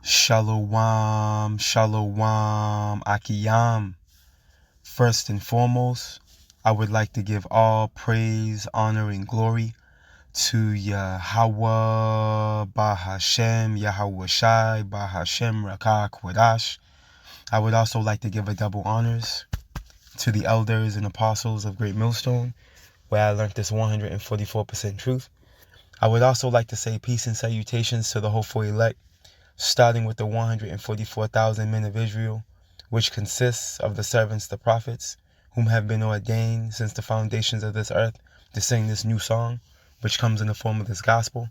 Shalom, shalom, akiyam. First and foremost, I would like to give all praise, honor, and glory to Yahweh, Bahashem, Yahweh Shai, Bahashem, Rakah, Kwadash. I would also like to give a double honors to the elders and apostles of Great Millstone, where I learned this 144% truth. I would also like to say peace and salutations to the hopeful elect, starting with the 144,000 men of Israel, which consists of the servants, the prophets, whom have been ordained since the foundations of this earth to sing this new song, which comes in the form of this gospel,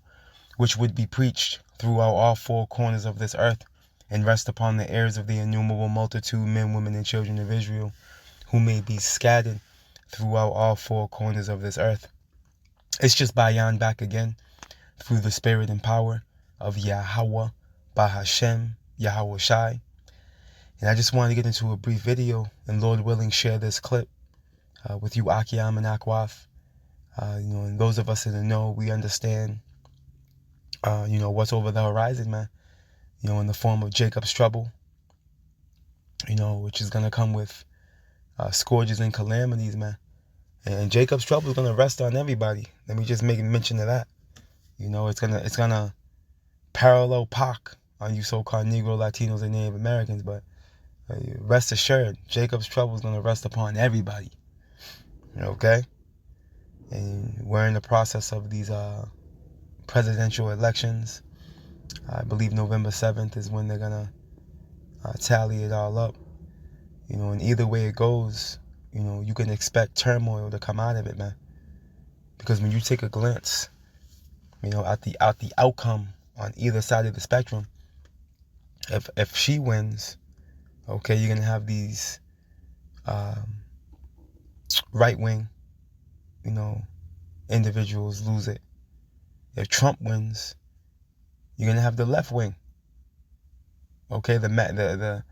which would be preached throughout all four corners of this earth and rest upon the ears of the innumerable multitude, men, women, and children of Israel, who may be scattered throughout all four corners of this earth. It's just Bayan back again through the spirit and power of Yahweh, Bahashem, Yahweh Shai. And I just wanted to get into a brief video and, Lord willing, share this clip with you Akiyam and Akwaf. And those of us in the know, we understand, what's over the horizon, man. In the form of Jacob's trouble, which is going to come with scourges and calamities, man. And Jacob's trouble is going to rest on everybody. Let me just make mention of that. It's gonna parallel Pac on you so-called Negro, Latinos, and Native Americans, but rest assured, Jacob's trouble is going to rest upon everybody. Okay? And we're in the process of these presidential elections. I believe November 7th is when they're going to tally it all up. And either way it goes, you can expect turmoil to come out of it, man. Because when you take a glance, at the outcome on either side of the spectrum, if she wins, okay, you're going to have these right-wing, individuals lose it. If Trump wins, you're going to have the left wing. Okay, the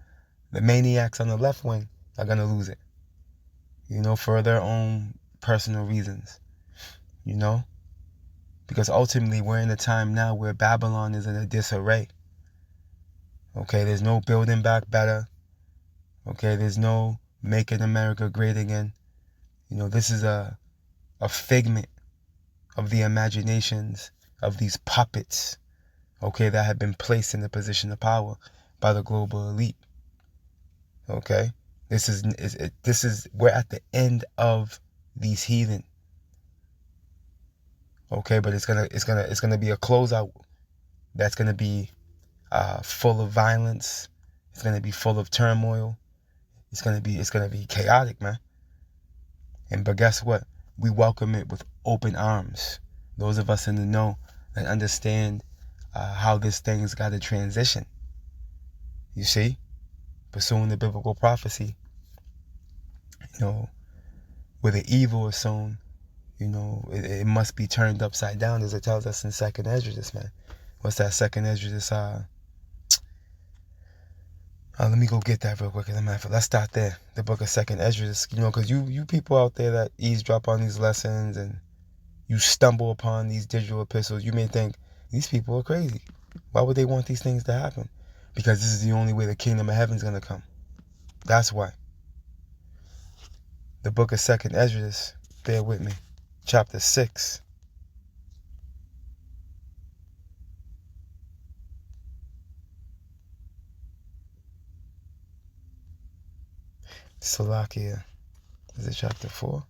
maniacs on the left wing are going to lose it. For their own personal reasons. Because ultimately we're in a time now where Babylon is in a disarray. Okay, there's no building back better. Okay, there's no making America great again. This is a figment of the imaginations of these puppets, okay, that have been placed in the position of power by the global elite. Okay, we're at the end of these heathen. Okay, but it's gonna be a closeout that's gonna be full of violence. It's gonna be full of turmoil. It's gonna be chaotic, man. But guess what? We welcome it with open arms. Those of us in the know that understand how this thing's got to transition. You see, pursuing the biblical prophecy. Where the evil is sown, it must be turned upside down, as it tells us in 2nd Esdras, man. What's that 2nd Esdras? Let me go get that real quick. Let's start there. The book of 2nd Esdras, because you people out there that eavesdrop on these lessons and you stumble upon these digital epistles, you may think, these people are crazy. Why would they want these things to happen? Because this is the only way the kingdom of heaven is going to come. That's why. The book of 2nd Esdras, bear with me, chapter 6. Salakia. Is it chapter 4?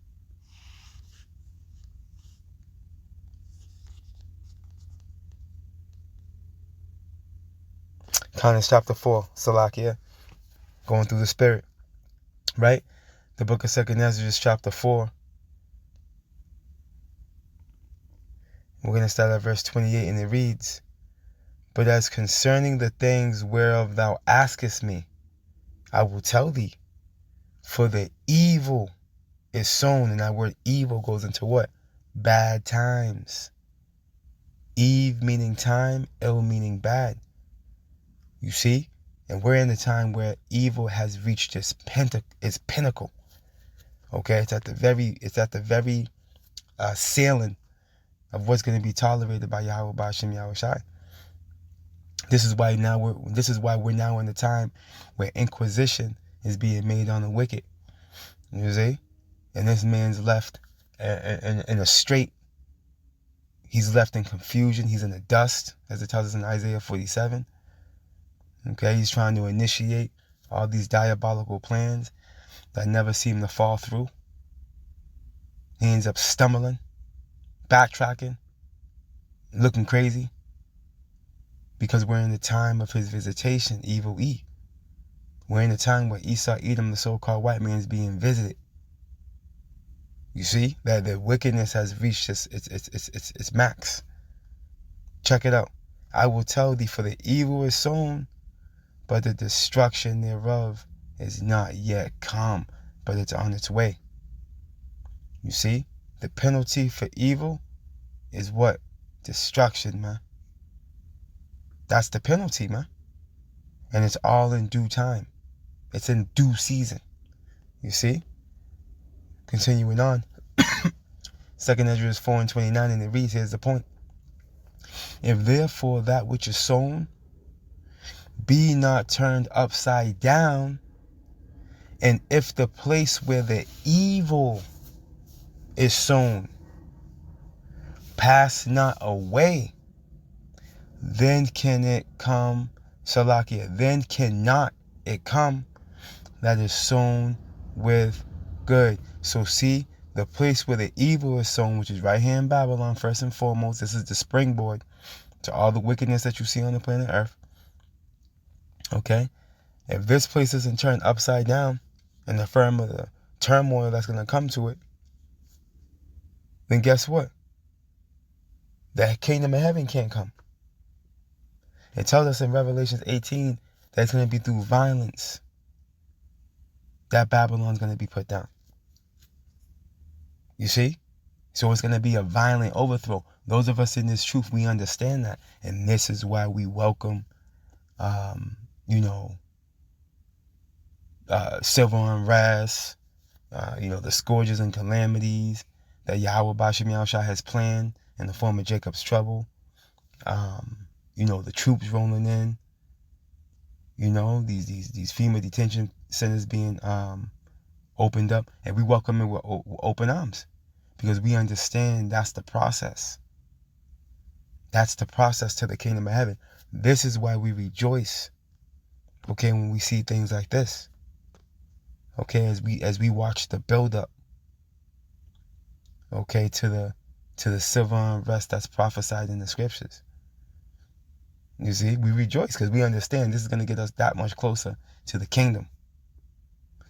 It's chapter 4, Salakia. Going through the spirit. Right? The book of 2nd Esdras, chapter 4. We're going to start at verse 28, and it reads, "But as concerning the things whereof thou askest me, I will tell thee. For the evil is sown," and that word evil goes into what? Bad times. Eve meaning time, ill meaning bad. You see? And we're in a time where evil has reached its pinnacle. Okay? It's at the very ceiling of what's going to be tolerated by Yahweh Ba'ashem Yahweh Shai. This is why we're now in the time where inquisition is being made on the wicked. You see? And this man's left in a strait. He's left in confusion. He's in the dust, as it tells us in Isaiah 47. Okay, he's trying to initiate all these diabolical plans that never seem to fall through. He ends up stumbling, backtracking, looking crazy, because we're in the time of his visitation, evil E. We're in the time where Esau, Edom, the so-called white man, is being visited. You see that the wickedness has reached its max. Check it out. I will tell thee, for the evil is sown, but the destruction thereof is not yet come, but it's on its way. You see, the penalty for evil is what? Destruction, man. That's the penalty, man. And it's all in due time. It's in due season. You see? Continuing on. 2nd Ezra 4:29, and it reads, here's the point. If therefore that which is sown be not turned upside down, and if the place where the evil is sown pass not away, then can it come, Salakia, then cannot it come that is sown with good. So see, the place where the evil is sown, which is right here in Babylon, first and foremost, this is the springboard to all the wickedness that you see on the planet Earth. Okay? If this place isn't turned upside down, in the firm of the turmoil that's going to come to it, then guess what? The kingdom of heaven can't come. It tells us in Revelation 18 that it's going to be through violence that Babylon's going to be put down. You see? So it's going to be a violent overthrow. Those of us in this truth, we understand that. And this is why we welcome, civil unrest, the scourges and calamities that Yahweh Bashim Yahushua has planned in the form of Jacob's trouble. The troops rolling in. These FEMA detention centers being opened up, and we welcome it with open arms, because we understand that's the process. That's the process to the kingdom of heaven. This is why we rejoice, okay, when we see things like this. Okay, as we watch the build up, okay, to the civil unrest that's prophesied in the scriptures. You see, we rejoice because we understand this is going to get us that much closer to the kingdom.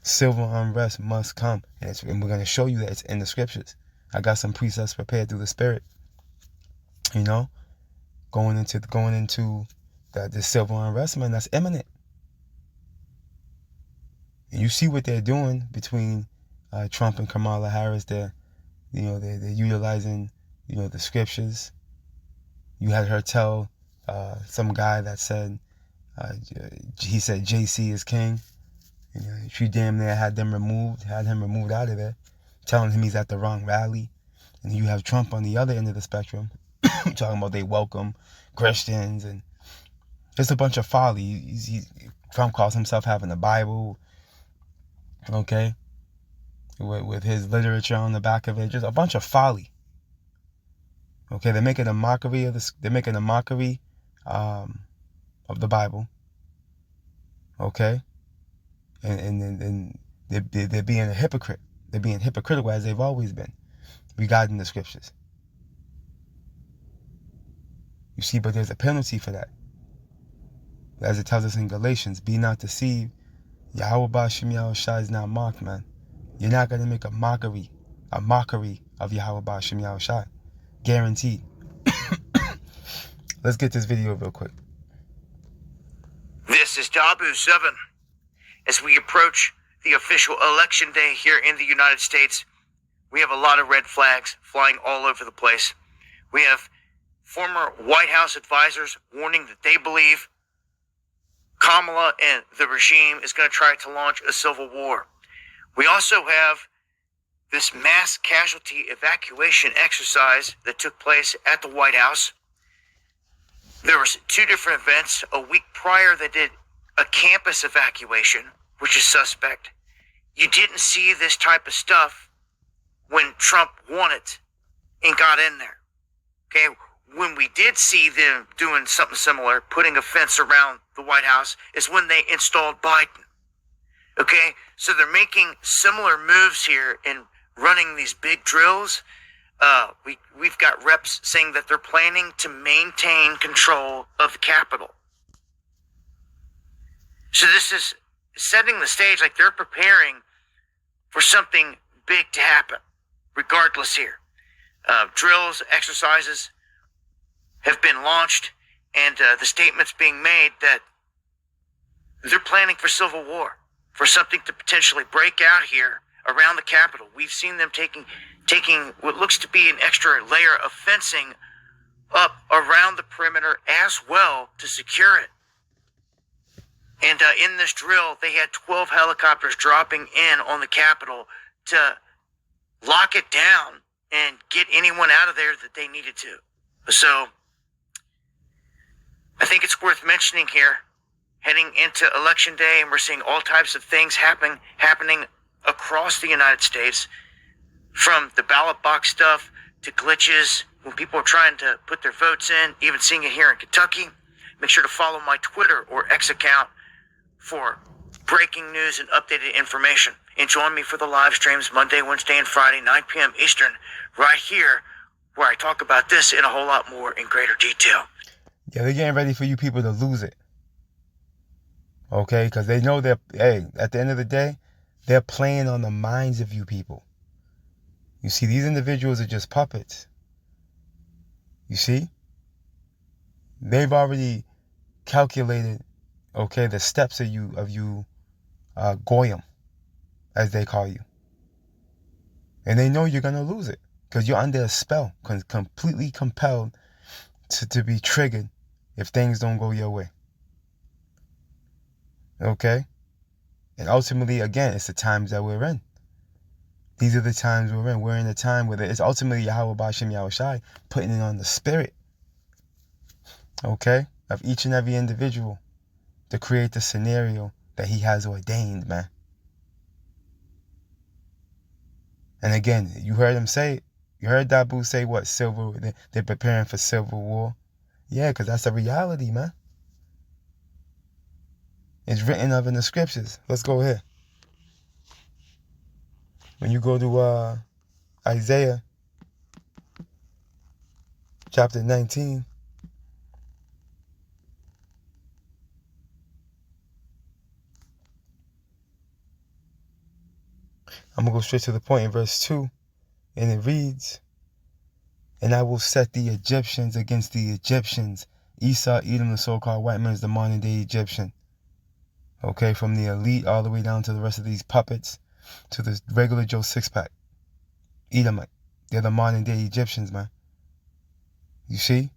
Civil unrest must come, and we're going to show you that it's in the scriptures. I got some precepts prepared through the Spirit. Going into the civil unrest, man, that's imminent. And you see what they're doing between Trump and Kamala Harris. They're utilizing the scriptures. You had her tell some guy that said he said JC is king. She damn near had him removed out of there, telling him he's at the wrong rally. And you have Trump on the other end of the spectrum, talking about they welcome Christians, and it's a bunch of folly. Trump calls himself having the Bible, okay, with his literature on the back of it, just a bunch of folly. Okay, they're making a mockery of this. They're making a mockery of the Bible. Okay. And they're being a hypocrite. They're being hypocritical, as they've always been, regarding the scriptures. You see, but there's a penalty for that. As it tells us in Galatians, be not deceived. Yahweh Bashim Yahushua is not mocked, man. You're not going to make a mockery of Yahweh Bashim Yahushua. Guaranteed. Let's get this video real quick. This is Dabu 7. As we approach the official election day here in the United States, we have a lot of red flags flying all over the place. We have former White House advisors warning that they believe Kamala and the regime is going to try to launch a civil war. We also have this mass casualty evacuation exercise that took place at the White House. There was 2 different events. A week prior, they did a campus evacuation, which is suspect. You didn't see this type of stuff when Trump won it and got in there. Okay, when we did see them doing something similar, putting a fence around the White House, is when they installed Biden. Okay, so they're making similar moves here in running these big drills. We've got reps saying that they're planning to maintain control of the Capitol. So this is setting the stage, like they're preparing for something big to happen, regardless here. Drills, exercises have been launched, and the statement's being made that they're planning for civil war, for something to potentially break out here around the Capitol. We've seen them taking what looks to be an extra layer of fencing up around the perimeter as well to secure it. And in this drill, they had 12 helicopters dropping in on the Capitol to lock it down and get anyone out of there that they needed to. So I think it's worth mentioning here, heading into Election Day, and we're seeing all types of things happening across the United States, from the ballot box stuff to glitches when people are trying to put their votes in, even seeing it here in Kentucky. Make sure to follow my Twitter or X account for breaking news and updated information. And join me for the live streams Monday, Wednesday, and Friday, 9 p.m. Eastern, right here, where I talk about this in a whole lot more in greater detail. Yeah, they're getting ready for you people to lose it. Okay? Because they know that, hey, at the end of the day, they're playing on the minds of you people. You see, these individuals are just puppets. You see? They've already calculated, okay, the steps of you Goyim, as they call you. And they know you're going to lose it because you're under a spell, completely compelled to be triggered if things don't go your way. Okay? And ultimately, again, it's the times that we're in. These are the times we're in. We're in a time where it's ultimately Yahweh B'Shem Yahushai putting it on the spirit, okay, of each and every individual to create the scenario that he has ordained, man. And again, you heard him say, you heard Dabu say what? They're preparing for civil war. Yeah, because that's a reality, man. It's written of in the scriptures. Let's go here. When you go to Isaiah chapter 19, I'm going to go straight to the point in verse 2, and it reads, "And I will set the Egyptians against the Egyptians." Esau, Edom, the so-called white man, is the modern-day Egyptian. Okay, from the elite all the way down to the rest of these puppets, to the regular Joe Six-Pack. Edomite. They're the modern-day Egyptians, man. You see?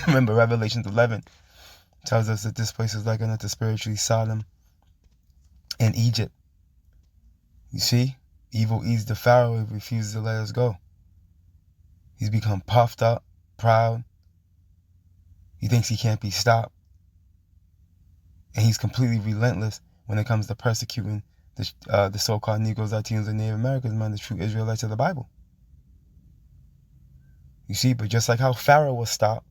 Remember, Revelation 11 tells us that this place is likened unto spiritually Sodom and Egypt. You see? Evil eats the Pharaoh and refuses to let us go. He's become puffed up, proud. He thinks he can't be stopped. And he's completely relentless when it comes to persecuting the so-called Negroes, Latinos, and Native Americans, man, the true Israelites of the Bible. You see, but just like how Pharaoh was stopped,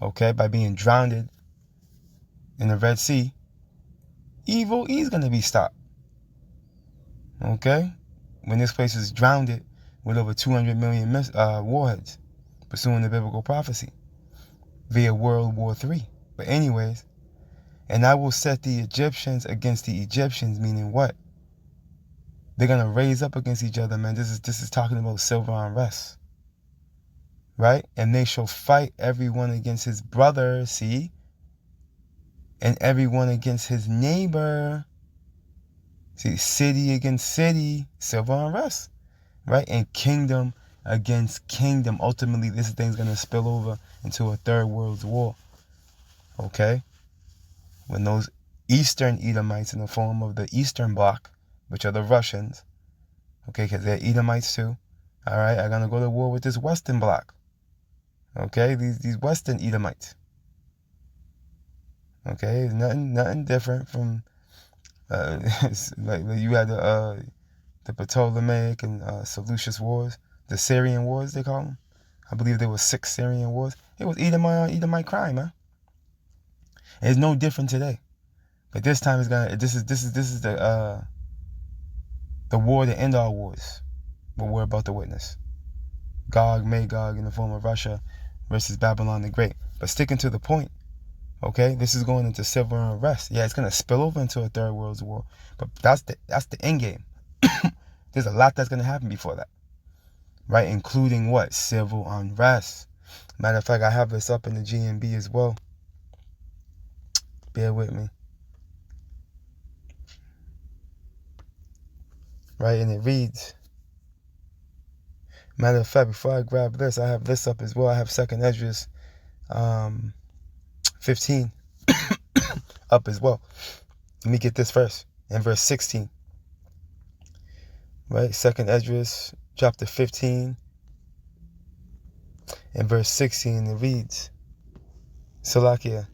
okay, by being drowned in the Red Sea, evil is going to be stopped. Okay? When this place is drowned with over 200 million warheads, pursuing the biblical prophecy, via World War III. But anyways, "And I will set the Egyptians against the Egyptians," meaning what? They're going to raise up against each other, man. This is talking about civil unrest. Right? "And they shall fight everyone against his brother," see? "And everyone against his neighbor." See, city against city, civil unrest. Right? "And kingdom against kingdom." Ultimately, this thing's going to spill over into a third world war. Okay? When those Eastern Edomites in the form of the Eastern Bloc, which are the Russians, okay, because they're Edomites too, all right, are going to go to war with this Western Bloc, Okay, these Western Edomites. Okay, nothing different from like you had the Ptolemaic and Seleucus Wars, the Syrian Wars they call them. I believe there were 6 Syrian Wars. It was Edomite crime, man. It's no different today. But this time it's gonna. This is the war to end all wars. What we're about to witness. Gog, Magog in the form of Russia versus Babylon the Great. But sticking to the point, okay, this is going into civil unrest. Yeah, it's gonna spill over into a third world war. But that's the end game. There's a lot that's gonna happen before that. Right? Including what? Civil unrest. Matter of fact, I have this up in the GMB as well. Bear with me. Right, and it reads. Matter of fact, before I grab this, I have this up as well. I have 2nd Esdras 15 up as well. Let me get this first. In verse 16. Right, 2nd Esdras chapter 15 and verse 16, it reads, Salakia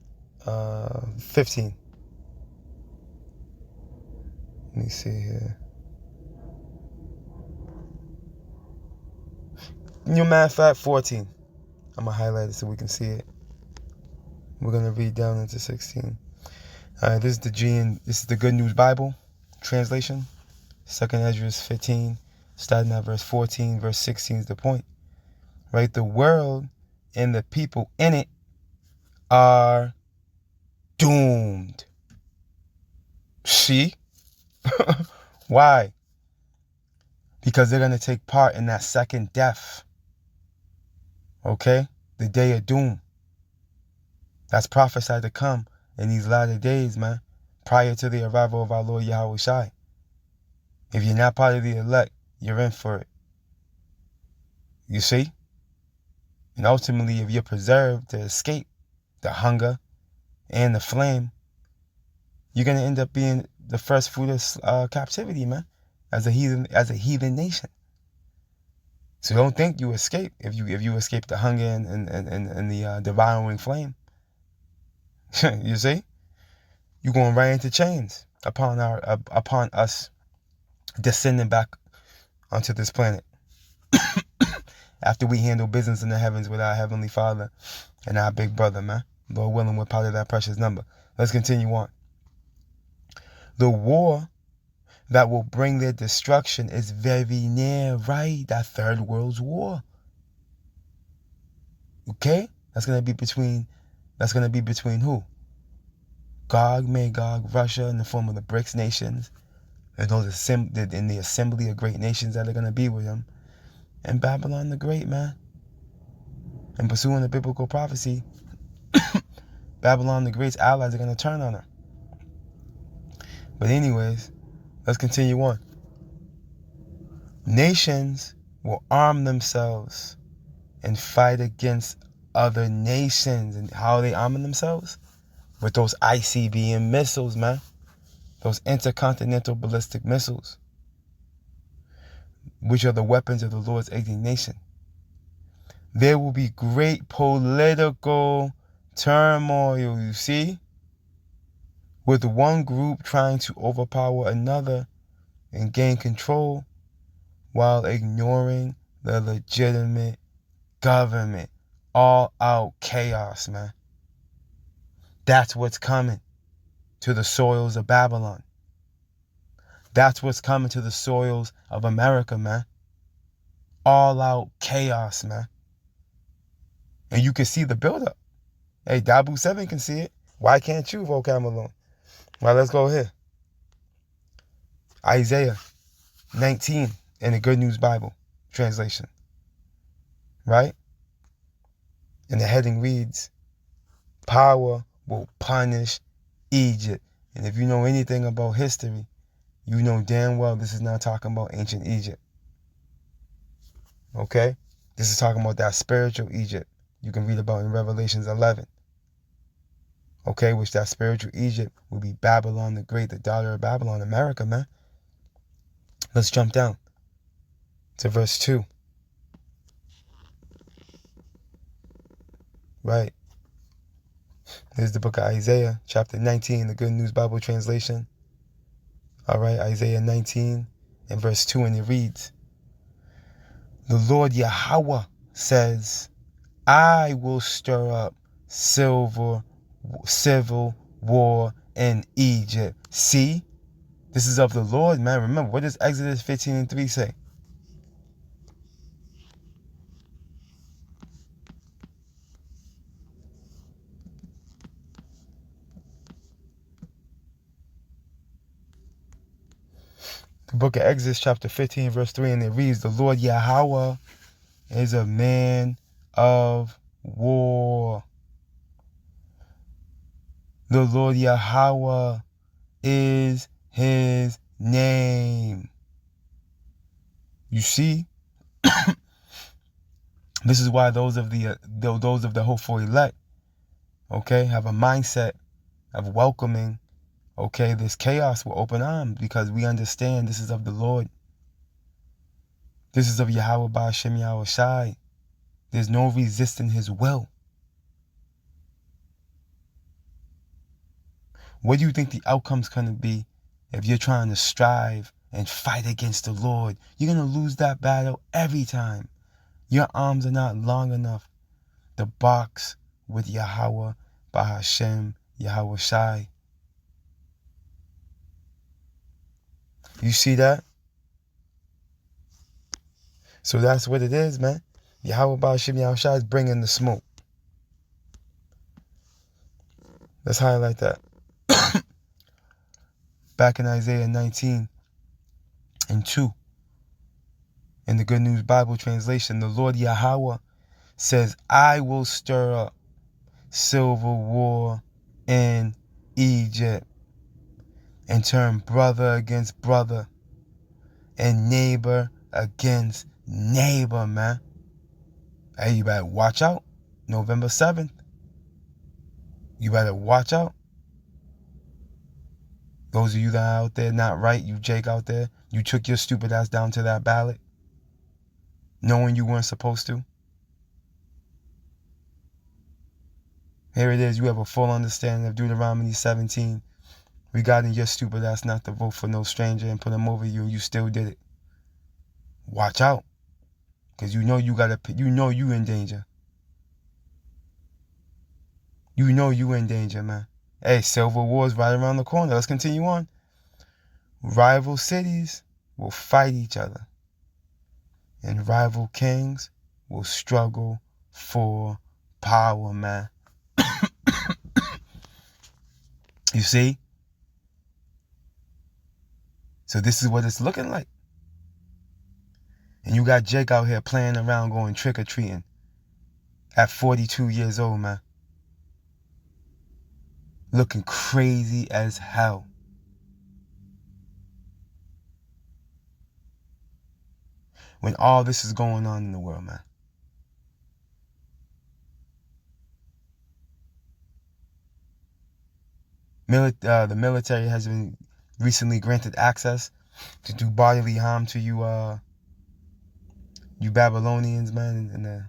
15. Let me see here. Matter of fact, 14. I'm going to highlight it so we can see it. We're going to read down into 16. All right, this is the Good News Bible translation. 2nd Esdras 15, starting at verse 14. Verse 16 is the point. Right? The world and the people in it are doomed. See? Why? Because they're going to take part in that second death. Okay? The day of doom. That's prophesied to come in these latter days, man. Prior to the arrival of our Lord Yahweh Shai. If you're not part of the elect, you're in for it. You see? And ultimately, if you're preserved to escape the hunger and the flame, you're going to end up being the first fruit of captivity, man. As a heathen nation. So don't think you escape if you escape the hunger and the devouring flame. You see? You're going right into chains upon us descending back onto this planet. After we handle business in the heavens with our Heavenly Father and our big brother, man. Lord willing, we're part of that precious number. Let's continue on. The war that will bring their destruction is very near, right? That third world's war. Okay? That's gonna be between who? Gog, Magog, Russia in the form of the BRICS nations, and those in the assembly of great nations that are gonna be with him, and Babylon the Great, man. And pursuing the biblical prophecy, Babylon the Great's allies are gonna turn on her. But anyways, let's continue on. Nations will arm themselves and fight against other nations. And how are they arming themselves? With those ICBM missiles, man. Those intercontinental ballistic missiles. Which are the weapons of the Lord's indignation. There will be great political turmoil, you see? With one group trying to overpower another and gain control while ignoring the legitimate government. All out chaos, man. That's what's coming to the soils of Babylon. That's what's coming to the soils of America, man. All out chaos, man. And you can see the buildup. Hey, Dabu 7 can see it. Why can't you, Vocab Malone? Well, let's go here. Isaiah 19 in the Good News Bible translation. Right? And the heading reads, power will punish Egypt. And if you know anything about history, you know damn well this is not talking about ancient Egypt. Okay? This is talking about that spiritual Egypt you can read about in Revelations 11. Okay? Which that spiritual Egypt will be Babylon the Great, the daughter of Babylon, America, man. Let's jump down to verse 2. Right. There's the book of Isaiah, chapter 19, the Good News Bible translation. All right, Isaiah 19 and verse 2, and it reads, the Lord Yahweh says, I will stir up civil war in Egypt. See? This is of the Lord, man. Remember, what does Exodus 15 and 3 say? The book of Exodus chapter 15 verse 3, and it reads, the Lord Yahweh is a man of war. The Lord Yahweh is his name. You see? This is why those of the hopeful elect, okay, have a mindset of welcoming, okay, this chaos with open arms, because we understand this is of the Lord. This is of Yahweh Ba'ashem Yahweh Shai. There's no resisting his will. What do you think the outcome's going to be if you're trying to strive and fight against the Lord? You're going to lose that battle every time. Your arms are not long enough to box with Yahweh Ba'ashem Yahweh Shai. You see that? So that's what it is, man. Yahweh Ba'ashem Yahweh Shai is bringing the smoke. Let's highlight that. Back in Isaiah 19 and 2, in the Good News Bible translation, the Lord Yahweh says, I will stir up civil war in Egypt and turn brother against brother and neighbor against neighbor, man. Hey, you better watch out. November 7th. You better watch out. Those of you that are out there not right, you Jake out there, you took your stupid ass down to that ballot knowing you weren't supposed to. Here it is. You have a full understanding of Deuteronomy 17 regarding your stupid ass not to vote for no stranger and put him over you, and you still did it. Watch out, because you know you in danger. You know you in danger, man. Hey, civil war's right around the corner. Let's continue on. Rival cities will fight each other, and rival kings will struggle for power, man. You see? So this is what it's looking like. And you got Jake out here playing around going trick-or-treating at 42 years old, man. Looking crazy as hell. When all this is going on in the world, man. The military has been recently granted access to do bodily harm to you Babylonians, man,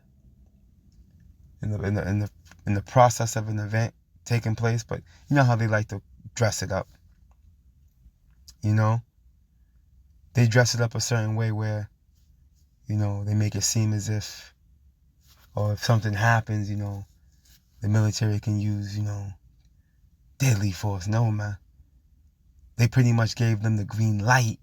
in the process of an event taking place. But you know how they like to dress it up. You know, they dress it up a certain way where, you know, they make it seem as if, or if something happens, you know, the military can use, you know, deadly force. No, man. They pretty much gave them the green light.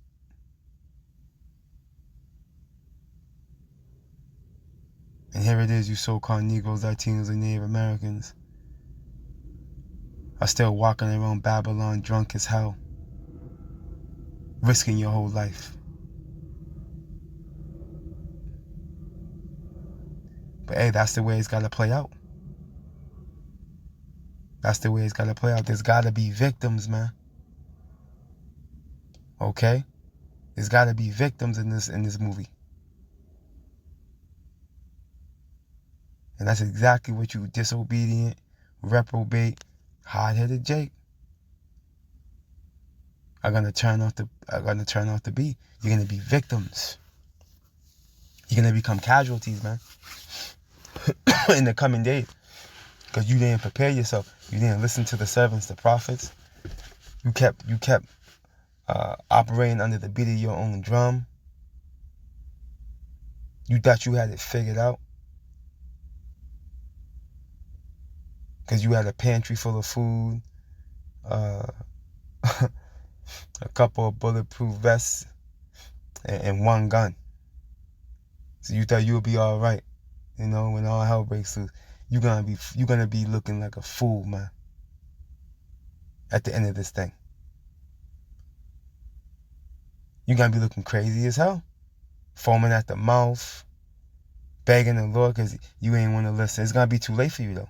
And here it is, you so-called Negroes, Latinos, and Native Americans are still walking around Babylon drunk as hell, risking your whole life. But hey, that's the way it's got to play out. That's the way it's got to play out. There's got to be victims, man. Okay? There's got to be victims in this movie. And that's exactly what you disobedient, reprobate, hard-headed Jake are gonna turn out to be. You're gonna be victims. You're gonna become casualties, man. In the coming days. Because you didn't prepare yourself. You didn't listen to the servants, the prophets. You kept operating under the beat of your own drum. You thought you had it figured out. Because you had a pantry full of food, a couple of bulletproof vests, and one gun. So you thought you would be all right. You know, when all hell breaks loose, you're gonna be looking like a fool, man. At the end of this thing, you're gonna be looking crazy as hell, foaming at the mouth, begging the Lord because you ain't want to listen. It's gonna be too late for you though.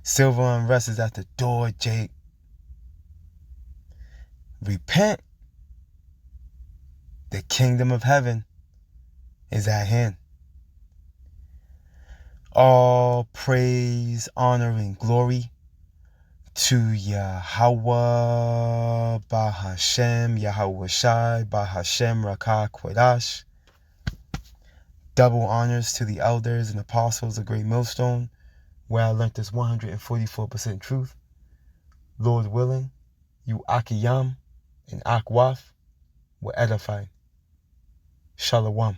Silver unrest is at the door, Jake. Repent. The kingdom of heaven is at hand. All praise, honor, and glory to Yahweh Bahashem, Yahweh Shai Bahashem Rakah Kodash. Double honors to the elders and apostles of Great Millstone, where I learned this 144% truth. Lord willing, you Akiyam and Akwaf were edified. Shalom.